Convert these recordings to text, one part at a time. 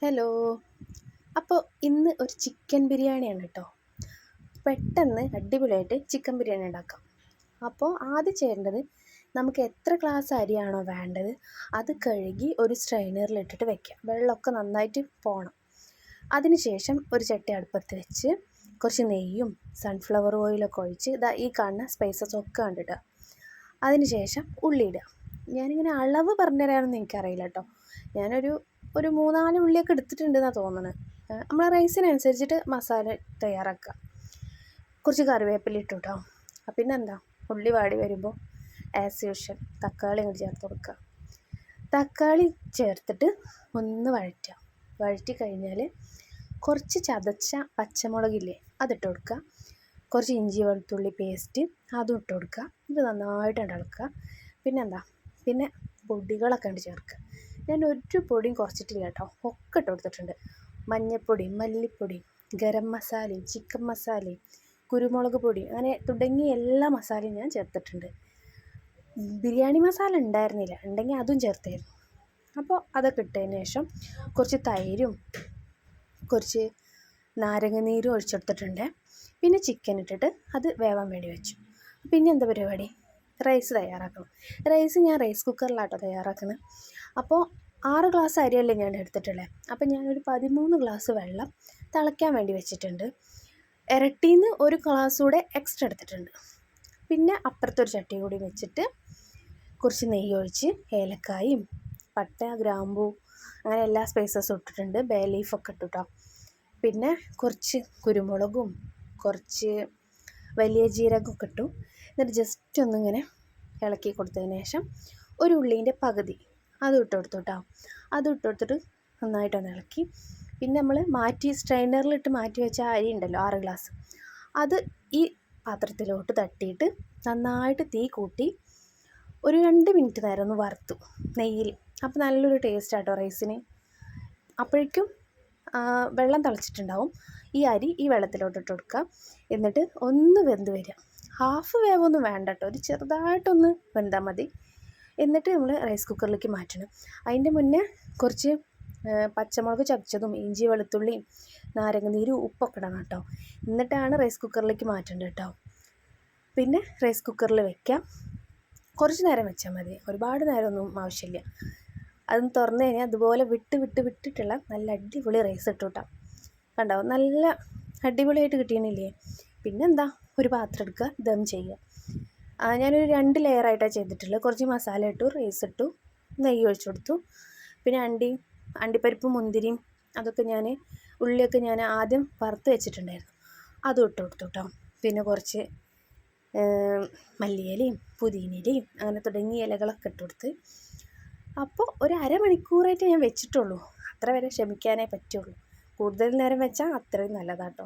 Hello. അപ്പോൾ ഇന്ന് ഒരു ചിക്കൻ ബിരിയാണിയാണ് കേട്ടോ. പെട്ടെന്ന് അടിപൊളിയായിട്ട് ചിക്കൻ ബിരിയാണി ഉണ്ടാക്കാം. അപ്പോൾ ആദ്യം ചെയ്യേണ്ടത്, നമുക്ക് എത്ര ഗ്ലാസ് അരിയാണോ വേണ്ടത് അത് കഴുകി ഒരു സ്ട്രെയിനറിലിട്ടിട്ട് വെക്കാം. വെള്ളമൊക്കെ നന്നായിട്ട് പോകണം. അതിനുശേഷം ഒരു ചട്ടി അടുപ്പത്ത് വെച്ച് കുറച്ച് നെയ്യും സൺഫ്ലവർ ഓയിലൊക്കെ ഒഴിച്ച് ഈ കാണുന്ന സ്പൈസസ് ഒക്കെ കണ്ടിടുക. അതിനുശേഷം ഉള്ളി ഇടുക. ഞാനിങ്ങനെ അളവ് പറഞ്ഞു തരാനൊന്നും എനിക്കറിയില്ല കേട്ടോ. ഞാനൊരു 3-4 ഉള്ളിയൊക്കെ എടുത്തിട്ടുണ്ടെന്നാണ് തോന്നുന്നത്. നമ്മൾ റൈസിനനുസരിച്ചിട്ട് മസാല തയ്യാറാക്കുക. കുറച്ച് കറിവേപ്പില ഇട്ടു കേട്ടോ. പിന്നെ എന്താ, ഉള്ളി വാടി വരുമ്പോൾ ആസ് യൂഷ്വൽ തക്കാളി അങ്ങോട്ട് ചേർത്ത് കൊടുക്കുക. തക്കാളി ചേർത്തിട്ട് ഒന്ന് വഴറ്റി കഴിഞ്ഞാൽ കുറച്ച് ചതച്ച പച്ചമുളകില്ലേ അതിട്ട് കൊടുക്കുക. കുറച്ച് ഇഞ്ചി വെളുത്തുള്ളി പേസ്റ്റ് അതും ഇട്ട് കൊടുക്കുക. ഇത് നന്നായിട്ട് ഇളക്കുക. പിന്നെ പൊടികളൊക്കെ ഉണ്ട് ചേർക്കുക. ഞാൻ ഒരു പൊടിയും കുറച്ചിട്ടില്ല കേട്ടോ, ഒക്കെ ഇട്ട് കൊടുത്തിട്ടുണ്ട്. മഞ്ഞൾപ്പൊടി, മല്ലിപ്പൊടി, ഗരം മസാലയും ചിക്കൻ മസാലയും കുരുമുളക് പൊടി, അങ്ങനെ തുടങ്ങി എല്ലാ മസാലയും ഞാൻ ചേർത്തിട്ടുണ്ട്. ബിരിയാണി മസാല ഉണ്ടായിരുന്നില്ല, ഉണ്ടെങ്കിൽ അതും ചേർത്തായിരുന്നു. അപ്പോൾ അതൊക്കെ ഇട്ടതിന് ശേഷം കുറച്ച് തൈരും കുറച്ച് നാരങ്ങ നീരും ഒഴിച്ചെടുത്തിട്ടുണ്ട്. പിന്നെ ചിക്കൻ ഇട്ടിട്ട് അത് വേവാൻ വേണ്ടി വെച്ചു. പിന്നെ എന്താ പരിപാടി, റൈസ് തയ്യാറാക്കണം. റൈസ് ഞാൻ റൈസ് കുക്കറിലാട്ടോ തയ്യാറാക്കുന്നത്. അപ്പോൾ 6 ഗ്ലാസ് അരിയല്ലേ ഞാൻ എടുത്തിട്ടുള്ളത്. അപ്പോൾ ഞാനൊരു 13 ഗ്ലാസ് വെള്ളം തിളയ്ക്കാൻ വേണ്ടി വെച്ചിട്ടുണ്ട്. ഇരട്ടിന്ന് ഒരു ഗ്ലാസ് കൂടെ എക്സ്ട്രാ എടുത്തിട്ടുണ്ട്. പിന്നെ അപ്പുറത്തൊരു ചട്ടി കൂടി വെച്ചിട്ട് കുറച്ച് നെയ്യ് ഒഴിച്ച് ഏലക്കായും പട്ട ഗ്രാമ്പൂ അങ്ങനെ എല്ലാ സ്പൈസസും ഇട്ടിട്ടുണ്ട്. ബേ ലീഫൊക്കെ ഇട്ടിട്ടോ. പിന്നെ കുറച്ച് കുരുമുളകും കുറച്ച് വലിയ ജീരകമൊക്കെ ഇട്ടു. എന്നിട്ട് ജസ്റ്റ് ഒന്നിങ്ങനെ ഇളക്കി കൊടുത്തതിന് ശേഷം ഒരു ഉള്ളീൻ്റെ പകുതി അതും ഇട്ട് കൊടുത്തു കേട്ടോ. അതും ഇട്ട് കൊടുത്തിട്ട് നന്നായിട്ടൊന്ന് ഇളക്കി. പിന്നെ നമ്മൾ സ്ട്രെയിനറിലിട്ട് മാറ്റി വെച്ച അരി ഉണ്ടല്ലോ 6 ഗ്ലാസ്, അത് ഈ പാത്രത്തിലോട്ട് തട്ടിയിട്ട് നന്നായിട്ട് തീ കൂട്ടി ഒരു 2 മിനിറ്റ് നേരം ഒന്ന് വറുത്തു നെയ്യിൽ. അപ്പോൾ നല്ലൊരു ടേസ്റ്റ് ആട്ടോ റൈസിന്. അപ്പോഴേക്കും വെള്ളം തിളച്ചിട്ടുണ്ടാവും. ഈ അരി ഈ വെള്ളത്തിലോട്ട് ഇട്ട് കൊടുക്കുക. എന്നിട്ട് ഒന്ന് വെന്ത് വരിക. ഹാഫ് വേവൊന്നും വേണ്ട കേട്ടോ, ഒരു ചെറുതായിട്ടൊന്ന് വെന്താൽ മതി. എന്നിട്ട് നമ്മൾ റൈസ് കുക്കറിലേക്ക് മാറ്റണം. അതിൻ്റെ മുന്നേ കുറച്ച് പച്ചമുളക് ചതച്ചതും ഇഞ്ചി വെളുത്തുള്ളിയും നാരങ്ങ നീരും ഉപ്പൊക്കെ ഇടണം കേട്ടോ. എന്നിട്ടാണ് റൈസ് കുക്കറിലേക്ക് മാറ്റേണ്ടത് കേട്ടോ. പിന്നെ റൈസ് കുക്കറിൽ വയ്ക്കാം. കുറച്ച് നേരം വെച്ചാൽ മതി, ഒരുപാട് നേരമൊന്നും ആവശ്യമില്ല. അതൊന്ന് തുറന്നു കഴിഞ്ഞാൽ അതുപോലെ വിട്ടിട്ടുള്ള നല്ല അടിപൊളി റൈസ് ഇട്ടു കേട്ടോ. കണ്ടോ, നല്ല അടിപൊളിയായിട്ട് കിട്ടിയണില്ലേ. പിന്നെന്താ, ഒരു പാത്രം എടുക്കുക, ദം ചെയ്യുക. ഞാനൊരു 2 ലെയറായിട്ടാണ് ചെയ്തിട്ടുള്ളത്. കുറച്ച് മസാല ഇട്ടു, റൈസ് ഇട്ടു, നെയ്യ് ഒഴിച്ചു കൊടുത്തു. പിന്നെ അണ്ടിപ്പരിപ്പും മുന്തിരിയും അതൊക്കെ ഉള്ളിയൊക്കെ ഞാൻ ആദ്യം വറുത്ത് വെച്ചിട്ടുണ്ടായിരുന്നു, അതും ഇട്ട് കൊടുത്തു കേട്ടോ. പിന്നെ കുറച്ച് മല്ലിയിലയും പുതിനയിലയും അങ്ങനെ തുടങ്ങിയ ഇലകളൊക്കെ ഇട്ട് കൊടുത്ത്. അപ്പോൾ ഒരു അരമണിക്കൂറായിട്ട് ഞാൻ വെച്ചിട്ടുള്ളൂ. അത്ര വരെ ക്ഷമിക്കാനേ പറ്റുള്ളൂ. കൂടുതൽ നേരം വെച്ചാൽ അത്രയും നല്ലതാട്ടോ.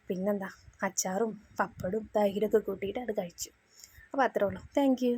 പിന്നെന്താ, അച്ചാറും പപ്പടും തൈരൊക്കെ കൂട്ടിയിട്ട് അത് കഴിച്ചു. അപ്പോൾ അത്രേ ഉള്ളൂ. Thank you.